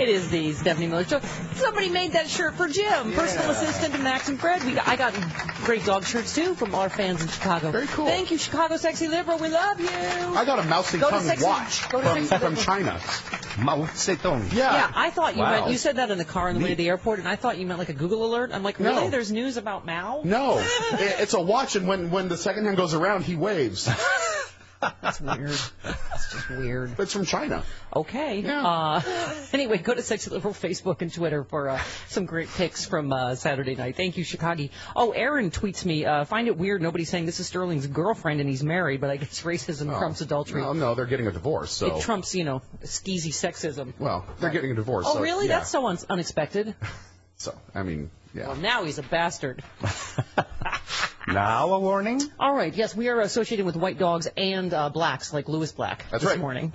It is the Stephanie Miller Show. Somebody made that shirt for Jim. Yeah. Personal assistant to Max and Fred. I got great dog shirts, too, from our fans in Chicago. Very cool. Thank you, Chicago Sexy Liberal. We love you. I got a Mao Zedong watch from China. Mao Zedong. Yeah, I thought you meant, Wow. you said that in the car on the way to the airport, and I thought you meant like a Google alert. I'm like, really? No. There's news about Mao? No, it's a watch, and when the second hand goes around, he waves. That's weird. That's just weird. It's from China. Okay. Yeah. Anyway, go to Sexy Liberal Facebook and Twitter for some great pics from Saturday night. Thank you, Chicago. Oh, Aaron tweets me, find it weird nobody's saying this is Sterling's girlfriend and he's married, but I guess racism trumps adultery. No, they're getting a divorce. So. It trumps, skeezy sexism. Well, they're getting a divorce. Oh, so, really? Yeah. That's so unexpected. So, I mean, yeah. Well, now he's a bastard. Now a warning? All right, yes, we are associated with white dogs and blacks, like Lewis Black, That's this right. morning.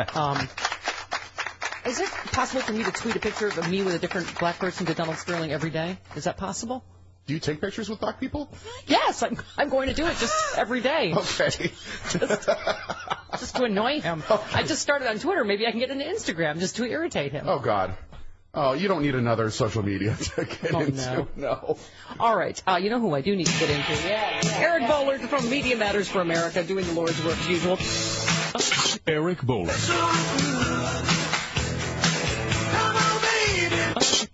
Is it possible for me to tweet a picture of me with a different black person to Donald Sterling every day? Is that possible? Do you take pictures with black people? Yes, I'm going to do it just every day. Okay. Just to annoy him. Okay. I just started on Twitter. Maybe I can get into Instagram just to irritate him. Oh, God. Oh, you don't need another social media to get into. No. All right. You know who I do need to get into? Eric Bollard from Media Matters for America doing the Lord's work as usual. Eric Bollard.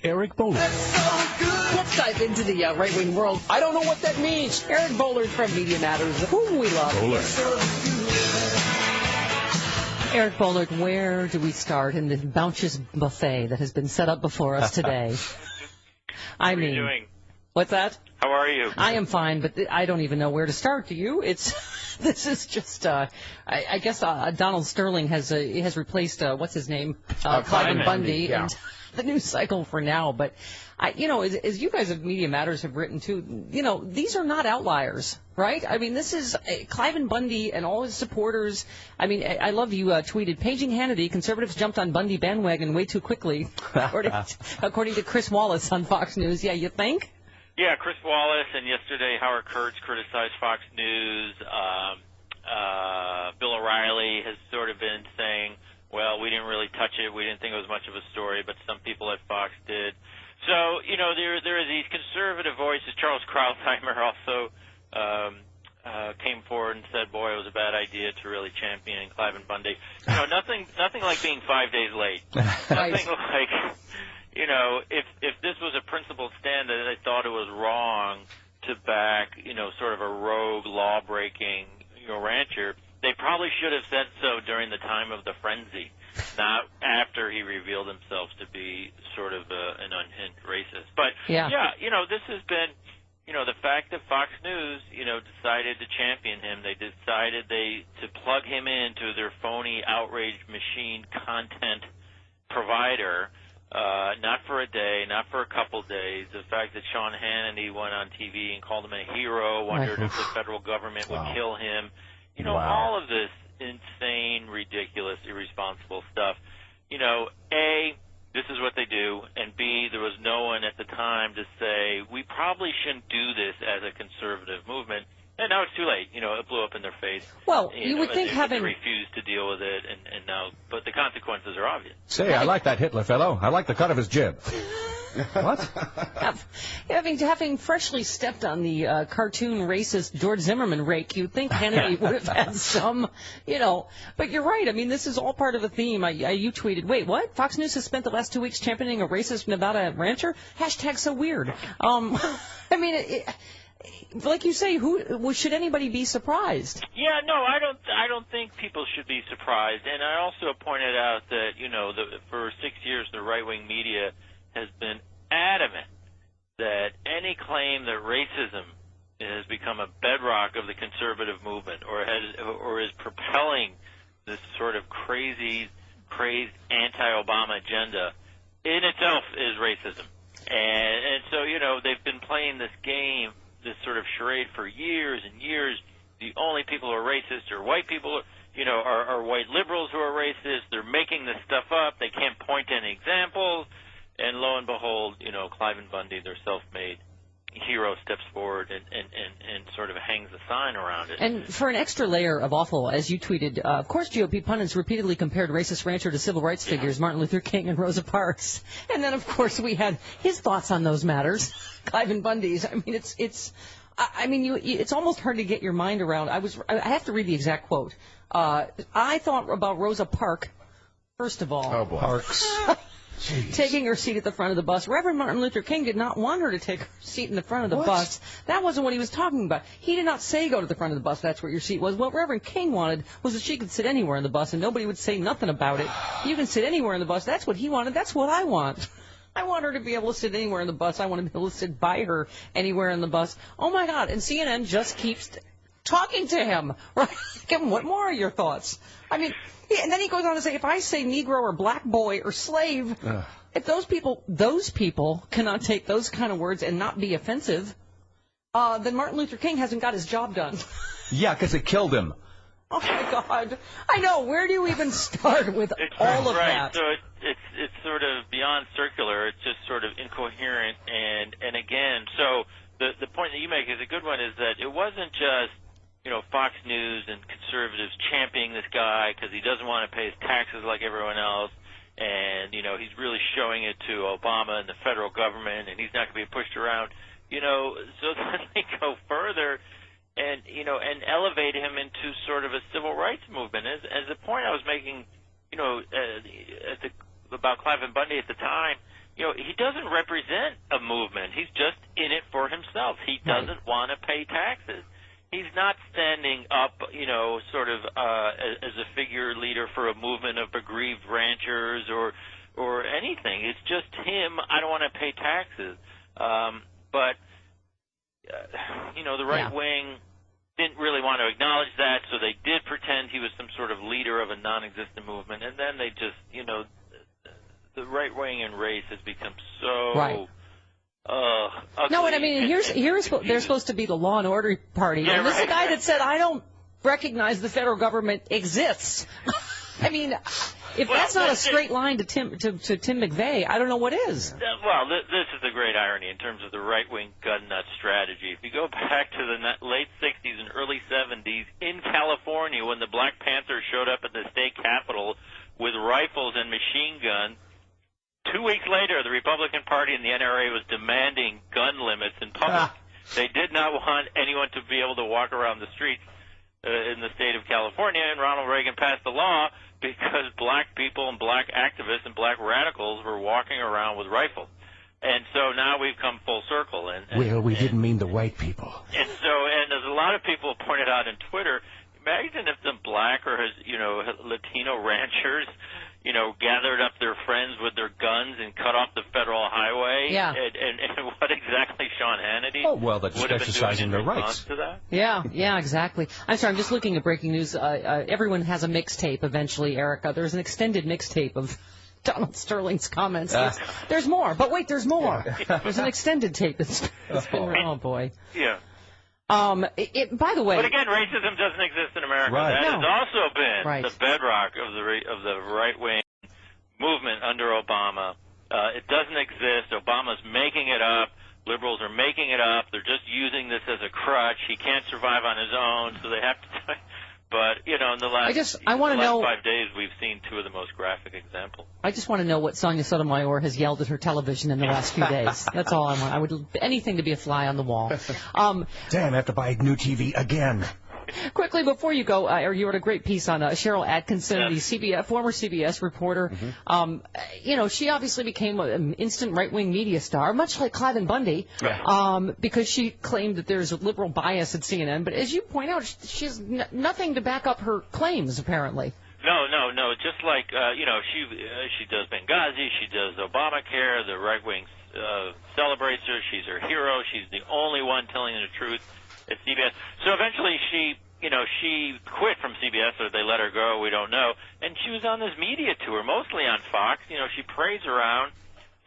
Eric Bollard. Let's dive into the right-wing world. I don't know what that means. Eric Bollard from Media Matters, whom we love. Bollard. Eric Bollard, where do we start in the bounteous buffet that has been set up before us today? How are you doing? What's that? How are you? I am fine, but I don't even know where to start. Do you? This is just. I guess Donald Sterling has replaced what's his name, Cliven Bundy, yeah. and the news cycle for now. But as you guys at Media Matters have written too, these are not outliers, right? I mean, this is Cliven Bundy and all his supporters. I mean, I love you tweeted, paging Hannity, conservatives jumped on Bundy bandwagon way too quickly, according to Chris Wallace on Fox News. Yeah, you think? Yeah, Chris Wallace, and yesterday Howard Kurtz criticized Fox News. Bill O'Reilly has sort of been saying, well, we didn't really touch it. We didn't think it was much of a story, but some people at Fox did. So, there are these conservative voices. Charles Krautsheimer also came forward and said, boy, it was a bad idea to really champion Cliven Bundy. Nothing like being 5 days late. Nothing like, if this was a principled stand that they thought it was wrong to back, sort of a rogue law-breaking, rancher, they probably should have said so during the time of the frenzy, not after he revealed himself to be sort of an unhinged racist. But, this has been, the fact that Fox News, decided to champion him, they decided to plug him into their phony outrage machine content provider, not for a day, not for a couple days. The fact that Sean Hannity went on TV and called him a hero, wondered if the federal government would kill him. All of this insane, ridiculous, irresponsible stuff. A, this is what they do, and B, there was no one at the time to say, we probably shouldn't do this as a conservative movement. And now it's too late. It blew up in their face. Well, you would think they refused to deal with it, and now, but the consequences are obvious. Say, I like that Hitler fellow. I like the cut of his jib. What? Having freshly stepped on the cartoon racist George Zimmerman rake, you'd think Hannity would have had some, But you're right. I mean, this is all part of a theme. You tweeted, wait, what? Fox News has spent the last 2 weeks championing a racist Nevada rancher? Hashtag so weird. Like you say, should anybody be surprised? Yeah, no, I don't think people should be surprised. And I also pointed out that for 6 years the right-wing media has been adamant that any claim that racism has become a bedrock of the conservative movement or is propelling this sort of crazed anti-Obama agenda in itself is racism. And so they've been playing this game, this sort of charade for years and years. The only people who are racist are white people, are white liberals who are racist. They're making this stuff up. They can't point to any examples. And lo and behold, Cliven Bundy, their self-made hero, steps forward and sort of hangs a sign line around it. And for an extra layer of awful, as you tweeted, of course GOP pundits repeatedly compared racist rancher to civil rights figures Martin Luther King and Rosa Parks. And then, of course, we had his thoughts on those matters, Cliven Bundy's. I mean, it's almost hard to get your mind around. I have to read the exact quote. I thought about Rosa Parks, first of all. Oh, boy. Parks. Taking her seat at the front of the bus. Reverend Martin Luther King did not want her to take her seat in the front of the bus. That wasn't what he was talking about. He did not say go to the front of the bus, that's where your seat was. What Reverend King wanted was that she could sit anywhere in the bus, and nobody would say nothing about it. You can sit anywhere in the bus. That's what he wanted. That's what I want. I want her to be able to sit anywhere in the bus. I want to be able to sit by her anywhere in the bus. Oh, my God. And CNN just keeps talking to him. Right? What more are your thoughts? I mean... And then he goes on to say, if I say Negro or black boy or slave, if those people cannot take those kind of words and not be offensive, then Martin Luther King hasn't got his job done. Yeah, because it killed him. Oh, my God. I know. Where do you even start with all of that? So it's sort of beyond circular. It's just sort of incoherent. And again, so the point that you make is a good one, is that it wasn't just Fox News and conservatives championing this guy because he doesn't want to pay his taxes like everyone else, and he's really showing it to Obama and the federal government, and he's not going to be pushed around. So then they go further and elevate him into sort of a civil rights movement. As the point I was making, about Cliven Bundy at the time, he doesn't represent a movement. He's just in it for himself. He doesn't want to pay taxes. He's not standing up, sort of as a figure leader for a movement of aggrieved ranchers or anything. It's just him. I don't want to pay taxes. But the right wing didn't really want to acknowledge that, so they did pretend he was some sort of leader of a non-existent movement, and then they just, the right wing and race has become so... Right. Ugly. No, and I mean, they're supposed to be the law and order party. Yeah, and this is a right. guy that said, I don't recognize the federal government exists. I mean, if that's not a straight line to Tim McVeigh, I don't know what is. Well, this is the great irony in terms of the right-wing gun nut strategy. If you go back to the late 60s and early 70s in California, when the Black Panthers showed up at the state capitol with rifles and machine guns, 2 weeks later, the Republican Party and the NRA was demanding gun limits in public. They did not want anyone to be able to walk around the streets in the state of California, and Ronald Reagan passed the law because black people and black activists and black radicals were walking around with rifles. And so now we've come full circle. We didn't mean the white people. And as a lot of people pointed out on Twitter, imagine if the black or Latino ranchers gathered up their friends with their guns and cut off the federal highway. Yeah. And what exactly Sean Hannity they're just would have been doing exercising in their response rights. to that? Yeah, exactly. I'm sorry, I'm just looking at breaking news. Everyone has a mixtape eventually, Erica. There's an extended mixtape of Donald Sterling's comments. There's more, but wait, there's more. There's an extended tape. It's been, oh, boy. Yeah. By the way, but again, racism doesn't exist in America. Right. That has also been Right. the bedrock of the right-wing movement under Obama. It doesn't exist. Obama's making it up. Liberals are making it up. They're just using this as a crutch. He can't survive on his own, so they have to. But in the last 5 days, we've seen two of the most graphic examples. I just want to know what Sonia Sotomayor has yelled at her television in the last few days. That's all I want. I would anything to be a fly on the wall. Damn, I have to buy a new TV again. Quickly, before you go, you wrote a great piece on Cheryl Atkinson, the former CBS reporter. Mm-hmm. She obviously became an instant right-wing media star, much like Cliven Bundy, because she claimed that there's a liberal bias at CNN. But as you point out, she has nothing to back up her claims, apparently. No. Just like she does Benghazi, she does Obamacare. The right wing celebrates her. She's her hero. She's the only one telling the truth at CBS. So eventually she quit from CBS, or they let her go, we don't know. And she was on this media tour, mostly on Fox. She parades around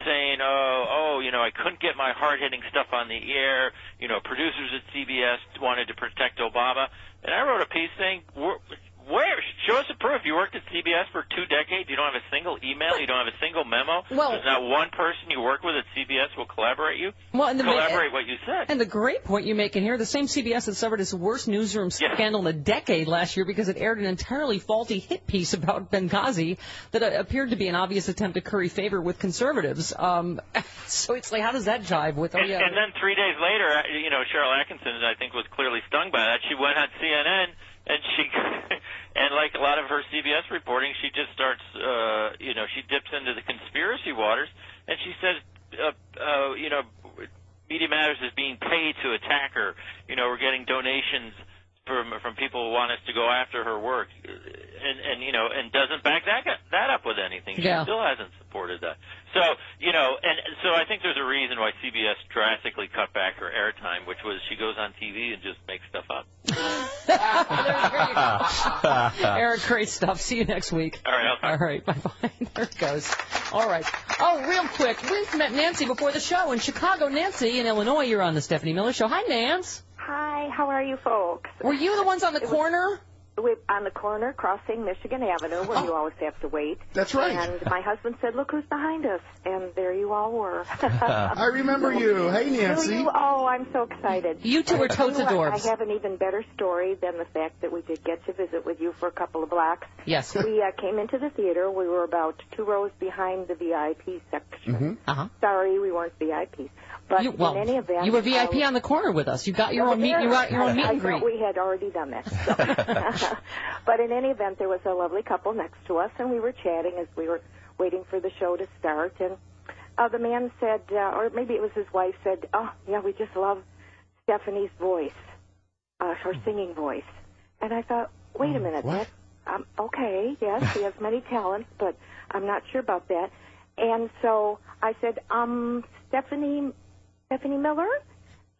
saying, I couldn't get my hard-hitting stuff on the air. Producers at CBS wanted to protect Obama. And I wrote a piece saying, where Show us the proof. You worked at CBS for 2 decades. You don't have a single email. You don't have a single memo. Well, there's not one person you work with at CBS will collaborate what you said. And the great point you make in here, the same CBS that suffered its worst newsroom scandal in a decade last year because it aired an entirely faulty hit piece about Benghazi that appeared to be an obvious attempt to curry favor with conservatives. So it's like, how does that jive with? And then 3 days later, Cheryl Atkinson, I think, was clearly stung by that. She went on CNN and and like a lot of her CBS reporting, she just starts, she dips into the conspiracy waters, and she says, Media Matters is being paid to attack her. We're getting donations from people who want us to go after her work, and doesn't back that up with anything. She still hasn't supported that. So, so I think there's a reason why CBS drastically cut back her airtime, which was she goes on TV and just makes stuff up. Eric, great stuff. See you next week. All right, bye-bye. There it goes. All right. Oh, real quick, we've met Nancy before the show in Chicago. Nancy, in Illinois, you're on the Stephanie Miller Show. Hi, Nance. Hi, how are you folks? Were you the ones on the corner? On the corner crossing Michigan Avenue where you always have to wait. That's right. And my husband said, look who's behind us. And there you all were. I remember you. Hey, Nancy. Oh, I'm so excited. You two were totes adorbs. I have an even better story than the fact that we did get to visit with you for a couple of blocks. Yes. We came into the theater. We were about 2 rows behind the VIP section. Mm-hmm. Sorry, we weren't VIPs. But in any event, you were VIP on the corner with us. You got your own meet. You got your own meet and greet. I thought we had already done that. So. But in any event, there was a lovely couple next to us, and we were chatting as we were waiting for the show to start. And the man said, or maybe it was his wife, said, "Oh, yeah, we just love Stephanie's voice, her singing voice." And I thought, wait a minute, what? Okay, yes, she has many talents, but I'm not sure about that. And so I said, Stephanie Miller?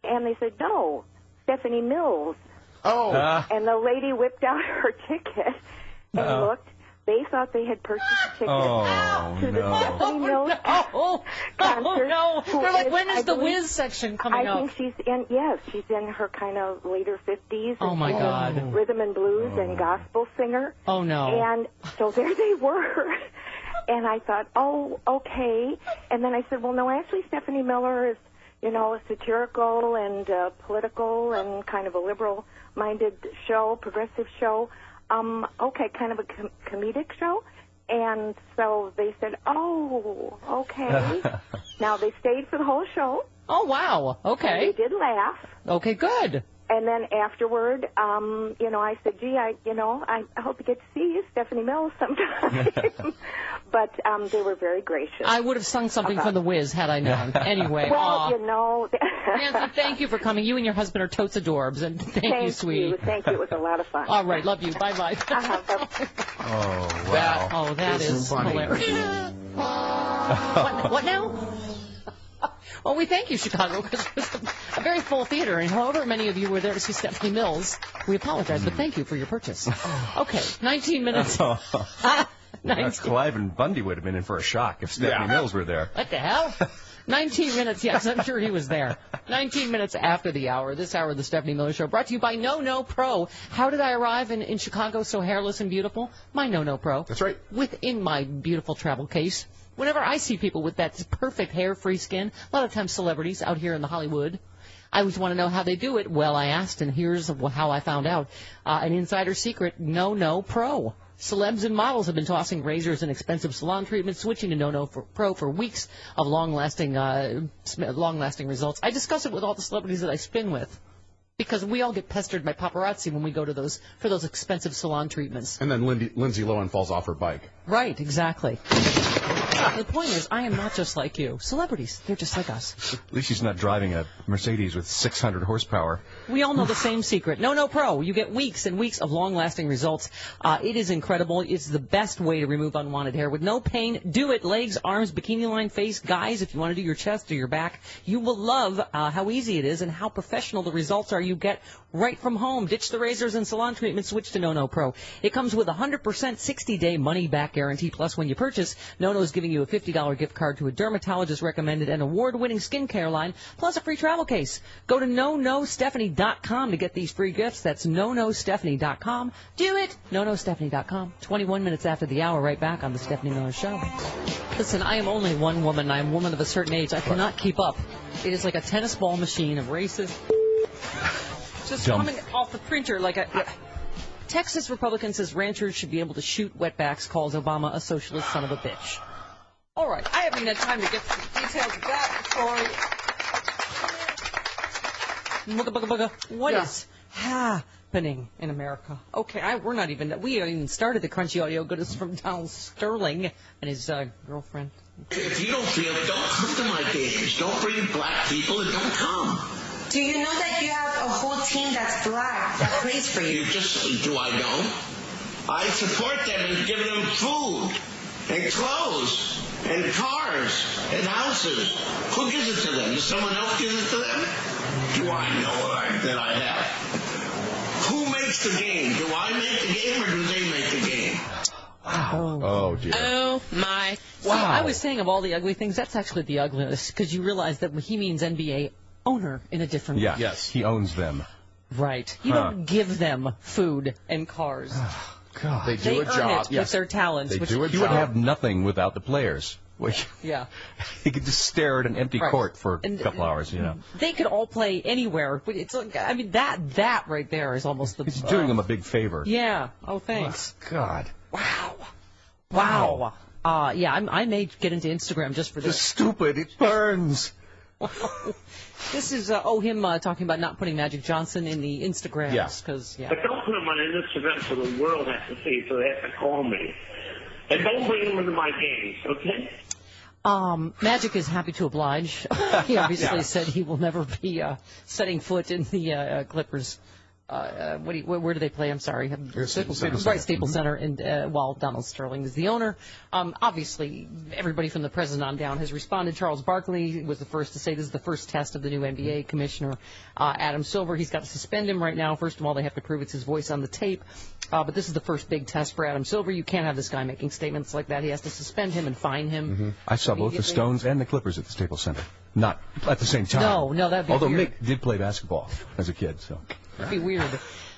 And they said, no, Stephanie Mills. Oh. And the lady whipped out her ticket and looked. They thought they had purchased a ticket to the Stephanie Mills concert. Oh, no. They're like, when is the Whiz section coming up? I think she's in her kind of later 50s. Oh, my God. Rhythm and blues and gospel singer. Oh, no. And so there they were. And I thought, oh, okay. And then I said, well, no, actually, Stephanie Miller is, satirical and political and kind of a liberal-minded show, progressive show. Okay, kind of a comedic show. And so they said, oh, okay. Now, they stayed for the whole show. Oh, wow. Okay. And they did laugh. Okay, good. And then afterward, I said, gee, I hope you get to see you, Stephanie Mills, sometime. But they were very gracious. I would have sung something from The Whiz had I known. Anyway. Well, Nancy, thank you for coming. You and your husband are totes adorbs, and thank you, sweetie. Thank you. It was a lot of fun. All right, love you. Bye-bye. Oh, wow. That is hilarious. What now? Well, we thank you, Chicago, because it was a very full theater, and however many of you were there to see Stephanie Mills, we apologize, but thank you for your purchase. Okay, 19 minutes. 19. Clive Bundy would have been in for a shock if Stephanie Mills were there. What the hell? 19 minutes, yes, I'm sure he was there. 19 minutes after the hour, this hour of the Stephanie Miller Show, brought to you by No Pro. How did I arrive in Chicago so hairless and beautiful? My No Pro. That's right. Within my beautiful travel case. Whenever I see people with that perfect hair-free skin, a lot of times celebrities out here in the Hollywood, I always want to know how they do it. Well, I asked, and here's how I found out. An insider secret, No Pro. Celebs and models have been tossing razors and expensive salon treatments, switching to No Pro for weeks of long-lasting results. I discuss it with all the celebrities that I spin with, because we all get pestered by paparazzi when we go to for those expensive salon treatments. And then Lindsay Lohan falls off her bike. Right, exactly. The point is, I am not just like you. Celebrities, they're just like us. At least she's not driving a Mercedes with 600 horsepower. We all know the same secret. No Pro. You get weeks and weeks of long-lasting results. It is incredible. It's the best way to remove unwanted hair with no pain. Do it. Legs, arms, bikini line, face. Guys, if you want to do your chest or your back, you will love how easy it is and how professional the results are. you get right from home. Ditch the razors and salon treatment. Switch to No Pro. It comes with a 100% 60-day money-back guarantee. Plus, when you purchase, No is giving you a $50 gift card to a dermatologist-recommended and award-winning skincare line, plus a free travel case. Go to NoNoStephanie.com to get these free gifts. That's NoNoStephanie.com. Do it! NoNoStephanie.com. 21 minutes after the hour, right back on the Stephanie Miller Show. Listen, I am only one woman. I am a woman of a certain age. I cannot keep up. It is like a tennis ball machine of racist. Just coming off the printer like a... Texas Republican says ranchers should be able to shoot wetbacks, calls Obama a socialist son of a bitch. All right, I haven't had time to get to the details of that story. What is happening in America? Okay, we haven't even started the crunchy audio. Good is from Donald Sterling and his girlfriend. If you don't feel, don't come to my games. Don't bring black people and don't come. Do you know that you have a whole team that's black that plays for you? Do I know? I support them and give them food and clothes and cars and houses. Who gives it to them? Does someone else give it to them? Do I know that I have? Who makes the game? Do I make the game or do they make the game? Wow. Oh, dear. Oh, my. Wow. So I was saying of all the ugly things, that's actually the ugliest, because you realize that he means NBA owner in a different way. Yeah, yes. He owns them. Right. You don't give them food and cars. Oh, God. They do a earn job. It with their talents. They do a job. He would have nothing without the players. Yeah. He could just stare at an empty court for a couple hours, you know. They could all play anywhere. It's like, I mean, that right there is almost the... He's doing them a big favor. Yeah. Oh, thanks. Oh, God. Wow. Yeah, I may get into Instagram just for this. It's stupid. It burns. This is, him talking about not putting Magic Johnson in the Instagrams. Yes. But don't put him on an Instagram so the world has to see, so they have to call me. And don't bring him into my games, okay? Magic is happy to oblige. He obviously said he will never be setting foot in the Clippers. Where do they play? I'm sorry. Staples Center. Right, Staples Center, and while Donald Sterling is the owner. Obviously, everybody from the president on down has responded. Charles Barkley was the first to say this is the first test of the new NBA commissioner, Adam Silver. He's got to suspend him right now. First of all, they have to prove it's his voice on the tape. But this is the first big test for Adam Silver. You can't have this guy making statements like that. He has to suspend him and fine him. Mm-hmm. I saw both the Stones and the Clippers at the Staples Center. Not at the same time. No, that'd be Although weird. Mick did play basketball as a kid, so... It'd be weird.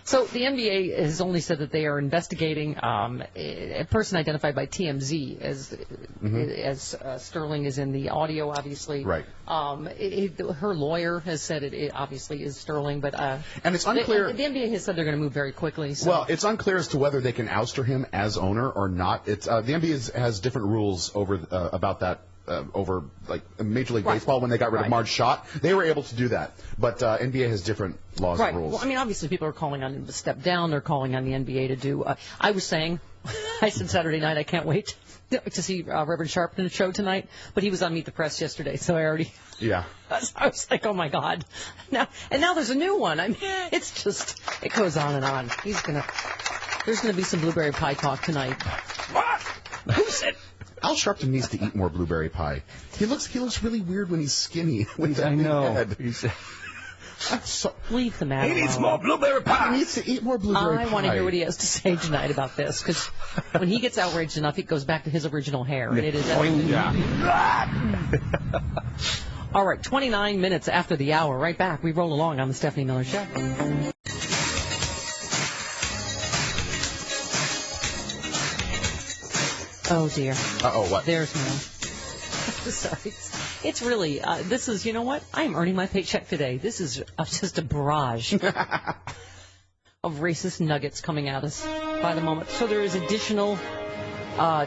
So the NBA has only said that they are investigating a person identified by TMZ as Sterling is in the audio, obviously. Right. Her lawyer has said it obviously is Sterling, but and it's unclear. The NBA has said they're going to move very quickly. So. Well, it's unclear as to whether they can ouster him as owner or not. It's the NBA has different rules over about that. Over like Major League Baseball when they got rid of Marge Schott, they were able to do that. But NBA has different laws and rules. Well, I mean, obviously people are calling on him to step down. They're calling on the NBA to do. I was saying, I said Saturday night, I can't wait to see Reverend Sharp in a show tonight. But he was on Meet the Press yesterday, so I already. Yeah. I was like, oh my God. Now there's a new one. I mean, it's just it goes on and on. There's gonna be some blueberry pie talk tonight. What? Who said? Al Sharpton needs to eat more blueberry pie. He looks really weird when he's skinny. I know. Leave the man alone. He needs more blueberry pie. He needs to eat more blueberry pie. I want to hear what he has to say tonight about this, because when he gets outraged enough, it goes back to his original hair. And it is. All right, 29 minutes after the hour. Right back. We roll along on the Stephanie Miller Show. Oh, dear. Uh-oh, what? There's more. Sorry. It's really, this is, you know what? I am earning my paycheck today. This is just a barrage of racist nuggets coming at us by the moment. So there is additional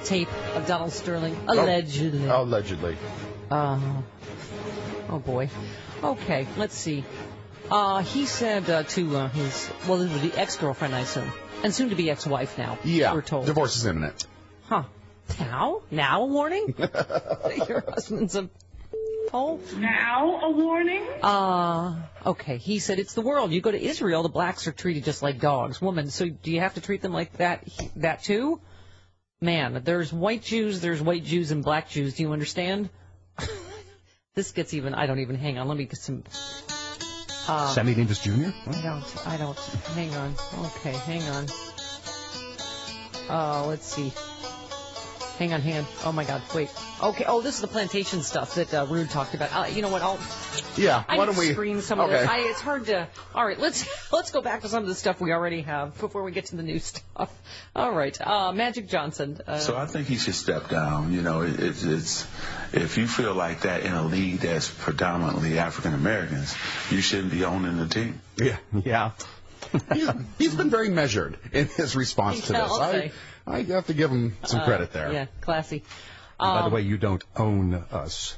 tape of Donald Sterling, allegedly. Allegedly. Oh, boy. Okay, let's see. He said to his, this would be ex-girlfriend, I assume, and soon-to-be ex-wife now. Yeah, we're told. Divorce is imminent. Huh. Now a warning? Your husband's a pole? Now a warning? Okay. He said it's the world. You go to Israel, the blacks are treated just like dogs. Woman, so do you have to treat them like that too? Man, there's white Jews and black Jews. Do you understand? This gets even, I don't even, hang on, let me get some. Sammy Davis Jr.? I don't. Hang on. Okay, hang on. Let's see. Hang on. Oh, my God. Wait. Okay. Oh, this is the plantation stuff that Rude talked about. You know what? Why don't we screen some of this? It's hard to. All right. Let's go back to some of the stuff we already have before we get to the new stuff. All right. Magic Johnson. So I think he should step down. You know, it's if you feel like that in a league that's predominantly African Americans, you shouldn't be owning the team. Yeah. He's been very measured in his response to this. I have to give him some credit there. Yeah, classy. By the way, you don't own us.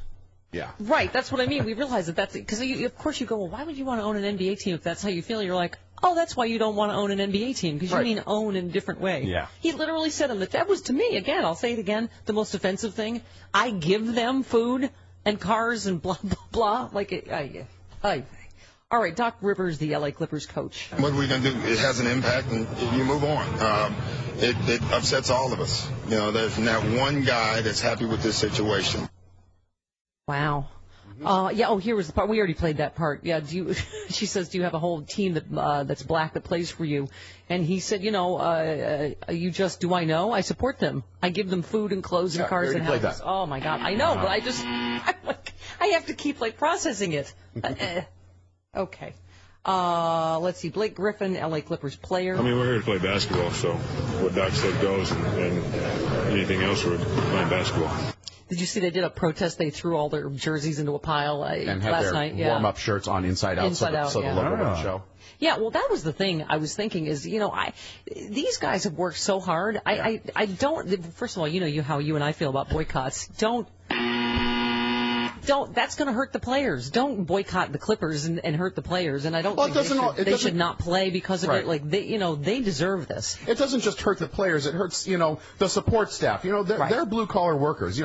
Yeah. Right, that's what I mean. We realize that's because of course you go, well, why would you want to own an NBA team if that's how you feel? You're like, oh, that's why you don't want to own an NBA team because you mean own in a different way. Yeah. He literally said that was to me again. I'll say it again. The most offensive thing. I give them food and cars and blah blah blah. Like all right, Doc Rivers, the LA Clippers coach. What are we going to do? It has an impact, and you move on. It upsets all of us. You know, there's not one guy that's happy with this situation. Wow. Oh, here was the part. We already played that part. Yeah. She says, do you have a whole team that's black that plays for you? And he said, do I know? I support them. I give them food and clothes and cars and houses. That. Oh my God. I know, but I have to keep processing it. Okay. Let's see. Blake Griffin, LA Clippers player. I mean, we're here to play basketball, so what Doc said goes, and anything else, we're playing basketball. Did you see they did a protest? They threw all their jerseys into a pile and had last their night. warm-up shirts on inside out, so the logo wouldn't show. Yeah, well, that was the thing I was thinking is, these guys have worked so hard. I don't. First of all, how you and I feel about boycotts. Don't. That's going to hurt the players. Don't boycott the Clippers and hurt the players. And I don't think they should not play because of it. Like they deserve this. It doesn't just hurt the players. It hurts, the support staff. They're blue collar workers.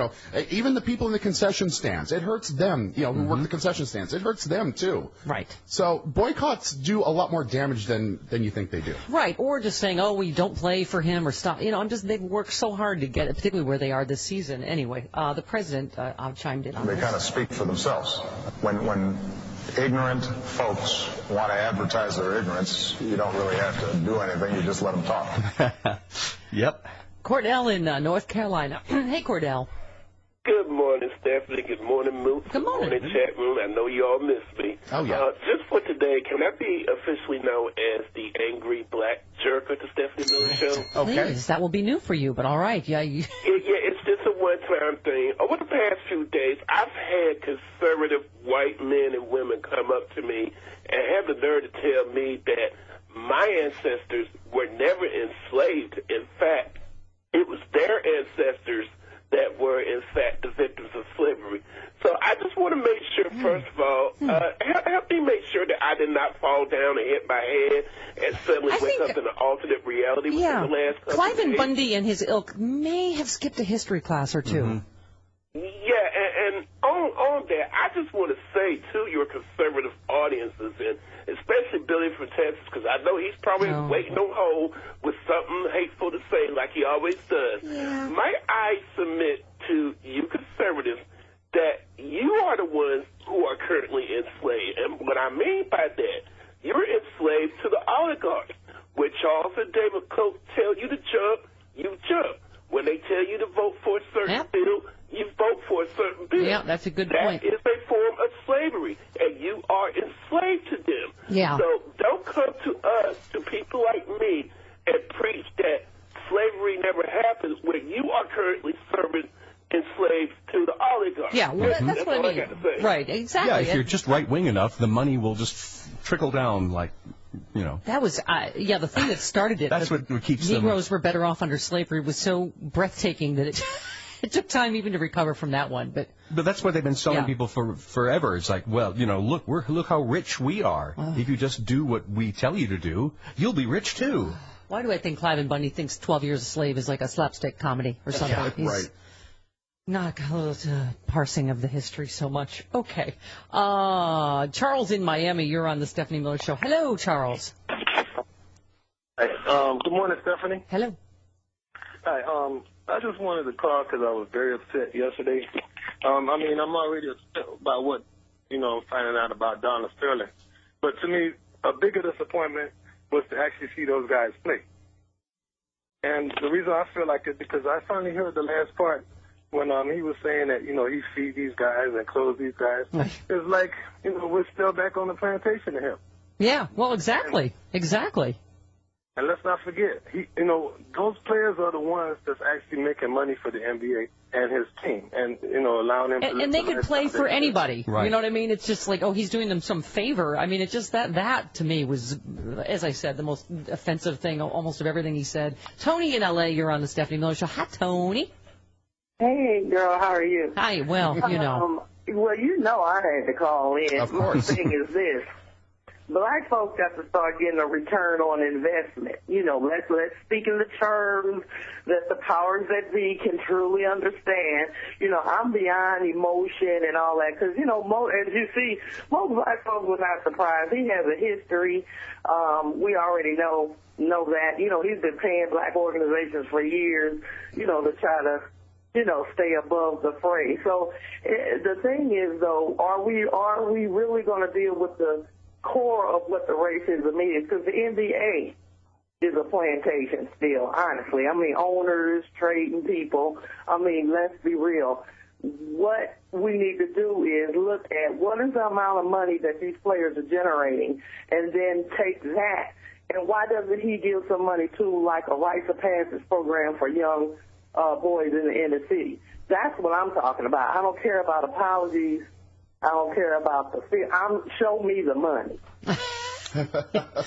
Even the people in the concession stands. It hurts them. Who work the concession stands. It hurts them too. Right. So boycotts do a lot more damage than you think they do. Right. Or just saying, oh, we don't play for him or stop. They've worked so hard to get it, particularly where they are this season. Anyway, the president chimed in on this. They kind of speak for themselves. When ignorant folks want to advertise their ignorance, you don't really have to do anything. You just let them talk. Yep. Cordell in North Carolina. Hey, Cordell. Good morning, Stephanie. Good morning, Moose. Good morning. Good morning, chat room. I know you all miss me. Oh, yeah. Just for today, can I be officially known as the angry black jerk at the Stephanie Miller Show? Okay. Please, that will be new for you, but all right. Yeah, it's just a one-time thing. Over the past few days, I've had conservative white men and women come up to me and have the nerve to tell me that my ancestors were never enslaved. In fact, it was their ancestors that were, in fact, the victims of slavery. So I just want to make sure, first of all, help me make sure that I did not fall down and hit my head and suddenly wake up in an alternate reality within the last couple of days. Cliven Bundy and his ilk may have skipped a history class or two. Yeah, and on that, I just want to say to your conservative audiences, and especially Billy from Texas, because I know he's probably waiting on hold with something hateful to say like he always does. Yeah. Might I submit to you conservatives that you are the ones who are currently enslaved. And what I mean by that, you're enslaved to the oligarchs. When Charles and David Koch tell you to jump, you jump. When they tell you to vote for a certain bill, you vote for a certain bill. Yeah, that's a good point. That is a form of slavery, and you are enslaved to them. Yeah. So don't come to us, to people like me, and preach that slavery never happened when you are currently serving enslaved to the oligarchs. Yeah, well, that's what I mean. got to say. Right, exactly. Yeah, if you're just right-wing enough, the money will just trickle down like, That was, the thing that started it. That's what keeps them. Negroes were better off under slavery was so breathtaking that it took time even to recover from that one. But that's what they've been selling people for forever. It's like, well, look how rich we are. If you just do what we tell you to do, you'll be rich too. Why do I think Cliven Bundy thinks 12 Years a Slave is like a slapstick comedy or something? Yeah, He's not parsing of the history so much. Okay. Charles in Miami, you're on the Stephanie Miller Show. Hello, Charles. Hey, good morning, Stephanie. Hello. Hi, I just wanted to call because I was very upset yesterday. I'm already upset about what, finding out about Donna Sterling. But to me, a bigger disappointment was to actually see those guys play. And the reason I feel like it because I finally heard the last part when he was saying that, he feed these guys and clothes these guys. It's like, we're still back on the plantation to him. Yeah, well, exactly. Exactly. And let's not forget, those players are the ones that's actually making money for the NBA and his team, and allowing them. And they could play for anybody. Right. You know what I mean? It's just like, he's doing them some favor. I mean, it's just that to me was, as I said, the most offensive thing almost of everything he said. Tony in L.A., you're on the Stephanie Miller Show. Hi, Tony. Hey, girl, how are you? Hi. Well, well, I had to call in. Of course. The thing is this. Black folks got to start getting a return on investment. Let's speak in the terms that the powers that be can truly understand. I'm beyond emotion and all that because, as you see, most black folks were not surprised. He has a history. We already know that. He's been paying black organizations for years, to try to stay above the fray. So the thing is, though, are we really going to deal with the core of what the racism is? Because the NBA is a plantation still, honestly. I mean, owners, trading people. I mean, let's be real. What we need to do is look at what is the amount of money that these players are generating and then take that. And why doesn't he give some money to, like, a rites of passage program for young boys in the inner city? That's what I'm talking about. I don't care about apologies. I don't care about the fee. Show me the money.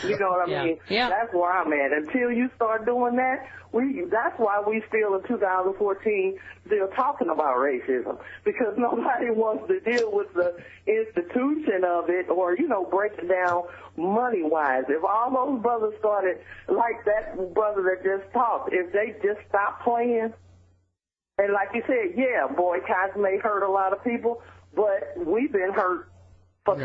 You know what I mean? Yeah. That's where I'm at. Until you start doing that, that's why we still in 2014 still talking about racism, because nobody wants to deal with the institution of it or, break it down money-wise. If all those brothers started like that brother that just talked, if they just stopped playing, and like you said, boycotts may hurt a lot of people, but we've been hurt for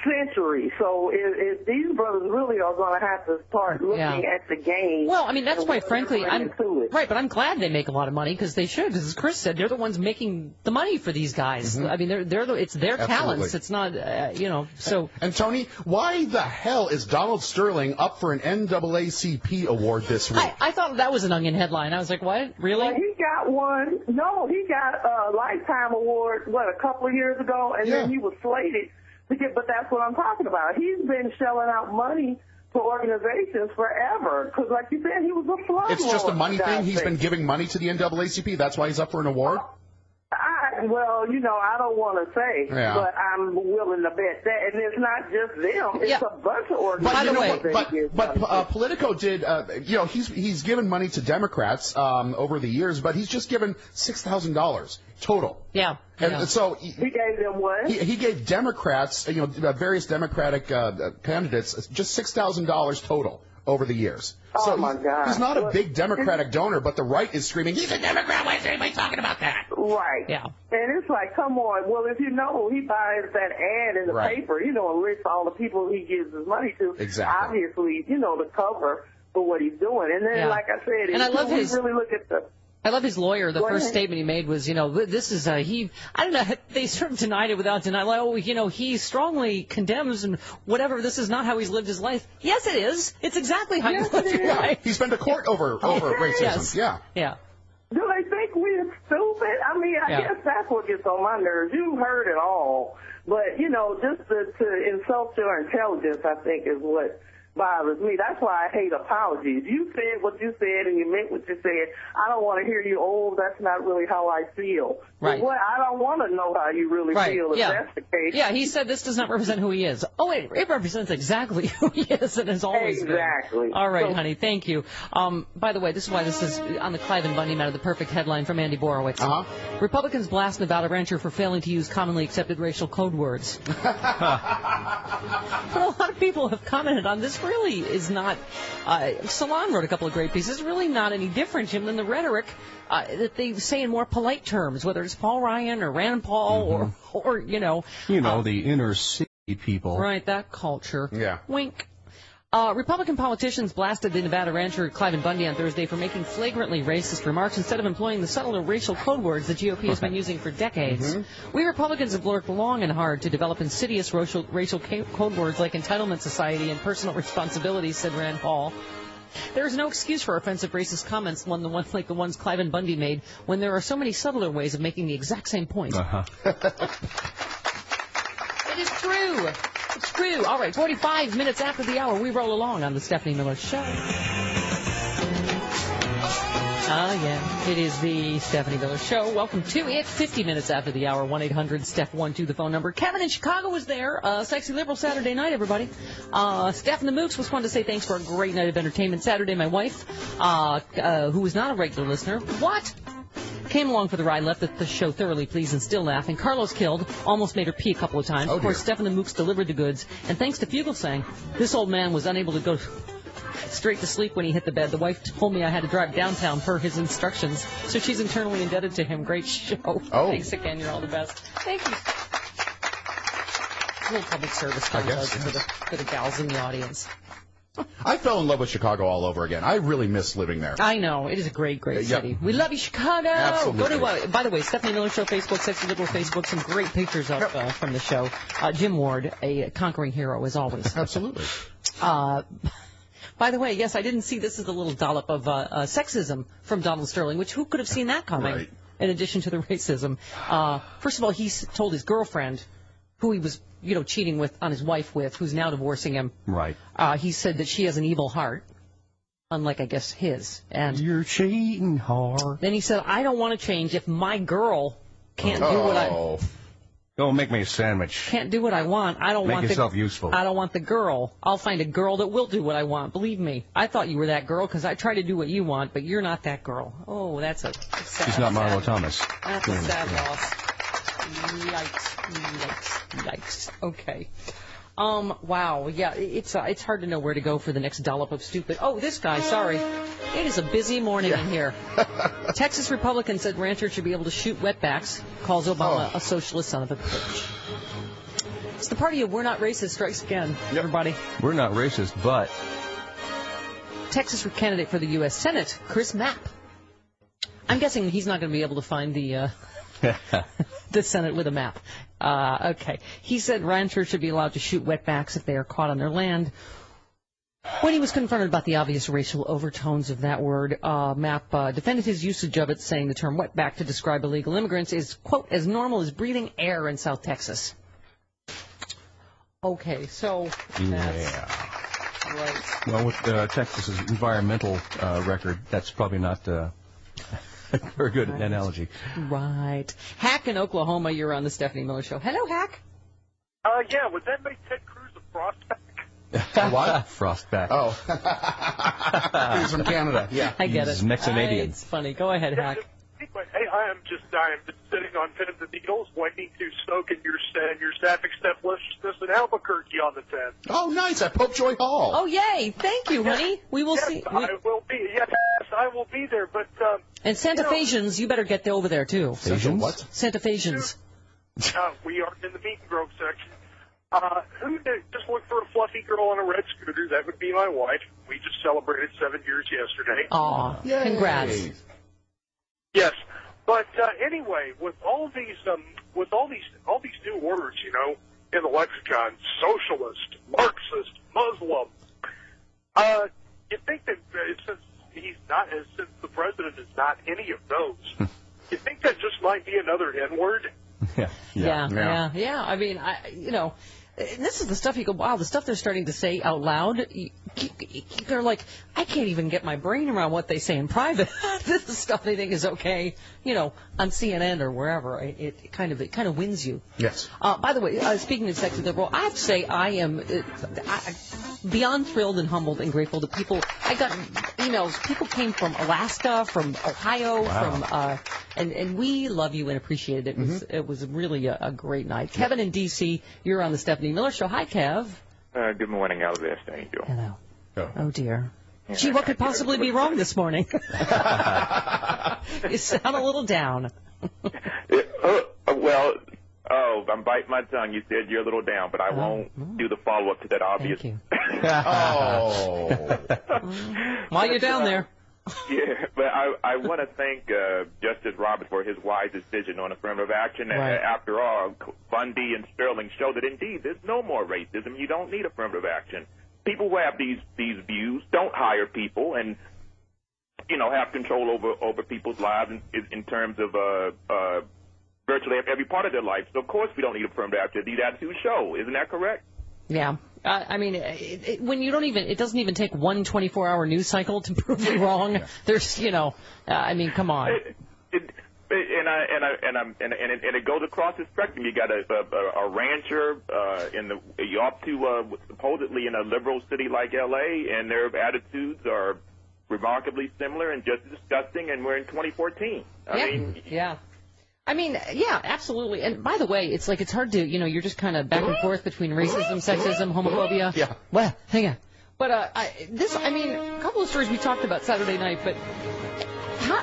centuries. So if these brothers really are going to have to start looking at the game. Well, I mean, that's why, frankly, but I'm glad they make a lot of money because they should. Because as Chris said, they're the ones making the money for these guys. I mean, it's their talents. It's not, so. And Tony, why the hell is Donald Sterling up for an NAACP award this week? I thought that was an Onion headline. I was like, what? Really? Well, he got one. No, he got a Lifetime Award, a couple of years ago, and then he was slated to get, but that's what I'm talking about. He's been shelling out money for organizations forever, because like you said, he was a flood. It's just a money thing? He's been giving money to the NAACP? That's why he's up for an award? I don't want to say, but I'm willing to bet that. And it's not just them. It's a bunch of organizations. But Politico did, he's given money to Democrats over the years, but he's just given $6,000 total. Yeah. And so he gave them what? He gave Democrats, various Democratic candidates, just $6,000 total over the years. So my God. He's not a big Democratic donor, but the right is screaming, he's a Democrat. Why is anybody talking about that? Right. Yeah. And it's like, come on. Well, if he buys that ad in the paper, and lists all the people he gives his money to. Exactly. Obviously, the cover for what he's doing. And then, like I said, and I love really look at the. I love his lawyer. The first statement he made was, this is I don't know, they sort of denied it without denial. He strongly condemns and whatever. This is not how he's lived his life. Yes, it is. It's exactly how he's lived his life. He's been to court over racism. Yes. Yeah. Do they think we're stupid? I mean, I guess that's what gets on my nerves. You heard it all. But, just to insult your intelligence, I think, is what bothers me. That's why I hate apologies. You said what you said and you meant what you said. I don't want to hear you, that's not really how I feel. Right. Well, I don't want to know how you really feel if that's the case. Yeah, he said this does not represent who he is. Oh, wait, it represents exactly who he is and has always been. Exactly. All right, honey, thank you. By the way, this is why this is on the Clive and Bundy matter, the perfect headline from Andy Borowitz. Republicans blast Nevada rancher for failing to use commonly accepted racial code words. But a lot of people have commented on this. Really is not, Salon wrote a couple of great pieces, really not any different, Jim, than the rhetoric that they say in more polite terms, whether it's Paul Ryan or Rand Paul or the inner city people. Right, that culture. Yeah. Wink. Republican politicians blasted the Nevada rancher Cliven Bundy on Thursday for making flagrantly racist remarks instead of employing the subtler racial code words the GOP has been using for decades. We Republicans have worked long and hard to develop insidious racial code words like entitlement society and personal responsibility, said Rand Paul. There is no excuse for offensive racist comments like the ones Cliven Bundy made when there are so many subtler ways of making the exact same point. It is true. It's true. All right, 45 minutes after the hour, we roll along on the Stephanie Miller Show. Oh, yeah. It is the Stephanie Miller Show. Welcome to it. 50 minutes after the hour, 1-800-STEPH-12, the phone number. Kevin in Chicago was there. Sexy Liberal Saturday night, everybody. Steph and the Mooks was fun to say thanks for a great night of entertainment Saturday. My wife, who is not a regular listener, came along for the ride, left the show thoroughly pleased and still laughing. Carlos killed, almost made her pee a couple of times. Of course, Steph and the Mooks delivered the goods. And thanks to Fugelsang, this old man was unable to go straight to sleep when he hit the bed. The wife told me I had to drive downtown per his instructions, so she's internally indebted to him. Great show. Thanks again. You're all the best. Thank you. A little public service for the gals in the audience. I fell in love with Chicago all over again. I really miss living there. I know. It is a great, great city. We love you, Chicago. Absolutely. Go to, by the way, Stephanie Miller Show Facebook, Sexy Liberal Facebook, some great pictures up from the show. Jim Ward, a conquering hero, as always. Absolutely. By the way, yes, I didn't see this as a little dollop of sexism from Donald Sterling, which who could have seen that coming, right, in addition to the racism. First of all, he told his girlfriend, who he was, cheating on his wife with, who's now divorcing him. Right. He said that she has an evil heart, unlike, I guess, his. And you're cheating hard. Then he said, I don't want to change if my girl can't do what I... Don't make me a sandwich. Can't do what I want. I don't want yourself useful. I don't want the girl. I'll find a girl that will do what I want. Believe me. I thought you were that girl because I try to do what you want, but you're not that girl. Oh, that's a sad. She's not Marlo Thomas. That's a sad loss. Yikes. Okay. Wow. Yeah, it's hard to know where to go for the next dollop of stupid. Oh, this guy, sorry. It is a busy morning in here. Texas Republican said ranchers should be able to shoot wetbacks, calls Obama a socialist son of a bitch. It's the party of we're not racist strikes again, everybody. We're not racist, but... Texas candidate for the U.S. Senate, Chris Mapp. I'm guessing he's not going to be able to find the Senate with a map. Okay. He said ranchers should be allowed to shoot wetbacks if they are caught on their land. When he was confronted about the obvious racial overtones of that word, Mapp defended his usage of it, saying the term wetback to describe illegal immigrants is, quote, as normal as breathing air in South Texas. Okay, so that's right. Well, with Texas's environmental record, that's probably not a very good analogy. Right. Hack in Oklahoma, you're on the Stephanie Miller Show. Hello, Hack. Yeah, would that make Ted Cruz a frostback? What? Frostback. Oh. He's from Canada. Yeah. I get He's it. Mexicanadian. It's funny. Go ahead, Hack. Anyway, hey, I'm just sitting on pins and needles, waiting to soak in your sapphic stepliciousness in Albuquerque on the 10th. Oh, nice. At Popejoy Hall. Oh, yay. Thank you, honey. We will see. I will be. Yes, I will be there. But and Santa Fe'sians, you better get over there, too. Santa what? Santa Fe'sians. We are in the meat and grove section. Who did just look for a fluffy girl on a red scooter? That would be my wife. We just celebrated 7 years yesterday. Aw, congrats. Yes, but anyway, with all these new words, in the lexicon, socialist, Marxist, Muslim, you think that since the president is not any of those, you think that just might be another N-word? Yeah. I mean, this is the stuff you go, wow, the stuff they're starting to say out loud, they're like, I can't even get my brain around what they say in private. This is stuff they think is okay, on CNN or wherever. It kind of wins you. Yes. By the way, speaking of sexy liberal, I have to say I am beyond thrilled and humbled and grateful that I got emails. People came from Alaska, from Ohio, wow, and we love you and appreciate it. It was really a great night. Kevin in D.C., you're on the Stephanie Miller Show. Hi, Kev. Good morning, Elvis. Thank you. Hello. Oh, dear. Gee, what could possibly be wrong this morning? You sound a little down. Well, Oh, I'm biting my tongue. You said you're a little down, but I won't do the follow-up to that obvious. Thank you. Oh. While you're down there. Yeah, but I want to thank Justice Roberts for his wise decision on affirmative action. Right. After all, Bundy and Sterling show that, indeed, there's no more racism. You don't need affirmative action. People who have these views don't hire people and, have control over people's lives in terms of virtually every part of their life. So, of course, we don't need affirmative action. These attitudes show. Isn't that correct? Yeah. I mean, when you don't even, it doesn't even take one 24-hour news cycle to prove you wrong. Yeah. There's, I mean, come on. And it goes across the spectrum. You got a rancher you're up to supposedly in a liberal city like L.A., and their attitudes are remarkably similar and just disgusting. And we're in 2014. I mean, yeah, absolutely. And by the way, it's like it's hard to, you're just kind of back and forth between racism, sexism, homophobia. Yeah. Well, hang on. But a couple of stories we talked about Saturday night, but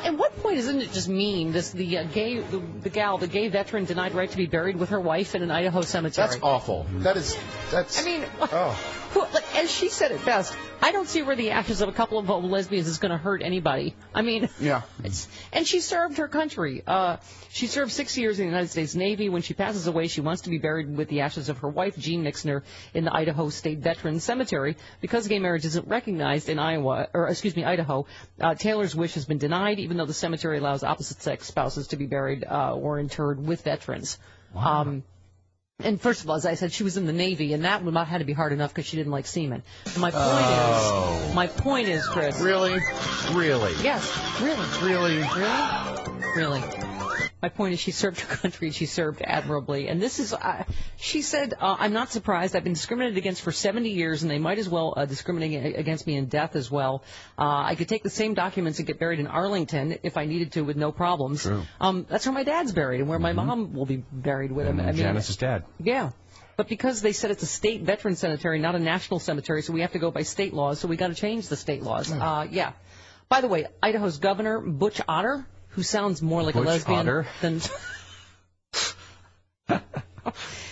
at what point isn't it just mean? The gay veteran denied right to be buried with her wife in an Idaho cemetery. That's awful. That's. I mean, as she said it best, I don't see where the ashes of a couple of lesbians is going to hurt anybody. I mean, yeah. And she served her country. She served 6 years in the United States Navy. When she passes away, she wants to be buried with the ashes of her wife, Jean Nixner, in the Idaho State Veterans Cemetery. Because gay marriage isn't recognized in Idaho, Taylor's wish has been denied, even though the cemetery allows opposite-sex spouses to be buried or interred with veterans. Wow. And first of all, as I said, she was in the Navy, and that would not had to be hard enough because she didn't like semen. And my point is, Chris. Really? Yes, really. My point is she served her country, she served admirably. And this is, she said, I'm not surprised. I've been discriminated against for 70 years, and they might as well discriminate against me in death as well. I could take the same documents and get buried in Arlington if I needed to with no problems. True. That's where my dad's buried and where my mom will be buried with him. And Janice's dad. Yeah. But because they said it's a state veteran cemetery, not a national cemetery, so we have to go by state laws, so we got to change the state laws. Yeah. By the way, Idaho's governor, Butch Otter, who sounds more like a lesbian than...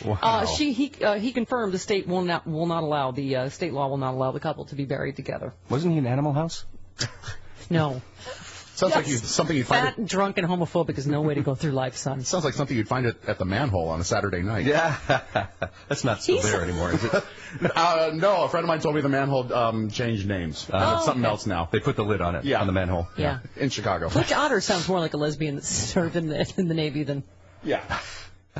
Wow. He confirmed the state will not allow, the state law will not allow the couple to be buried together. Wasn't he in Animal House? No. Sounds like something you'd find. Fat, drunk, and homophobic is no way to go through life, son. Sounds like something you'd find at the manhole on a Saturday night. Yeah. That's not still there anymore, is it? No, a friend of mine told me the manhole changed names. It's something else now. They put the lid on it, on the manhole. Yeah. In Chicago. Butch Otter sounds more like a lesbian that served in the Navy than... Yeah.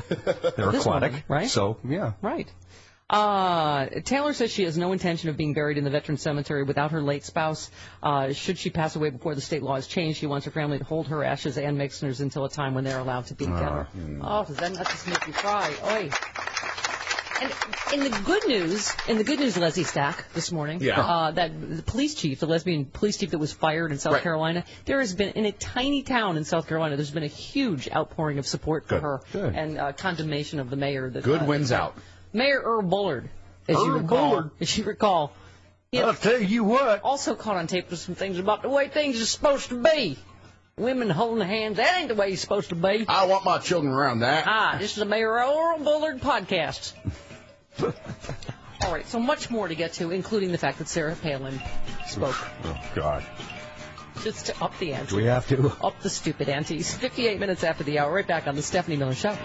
They're aquatic, right? So, yeah. Right. Taylor says she has no intention of being buried in the veteran cemetery without her late spouse. Should she pass away before the state law is changed, she wants her family to hold her ashes and Mixner's until a time when they're allowed to be together. Does that not just make you cry? Oy. And in the good news, Leslie Stack, this morning, that the police chief, the lesbian police chief that was fired in South Carolina, there has been, in a tiny town in South Carolina, there's been a huge outpouring of support for her and condemnation of the mayor. That, wins out. Mayor Earl Bullard, as you recall. I'll tell you what. Also caught on tape with some things about the way things are supposed to be. Women holding hands, that ain't the way it's supposed to be. I want my children around that. This is the Mayor Earl Bullard podcast. All right, so much more to get to, including the fact that Sarah Palin spoke. Oh, God. Just to up the ante. Do we have to? Up the stupid antes. 58 minutes after the hour, right back on the Stephanie Miller Show.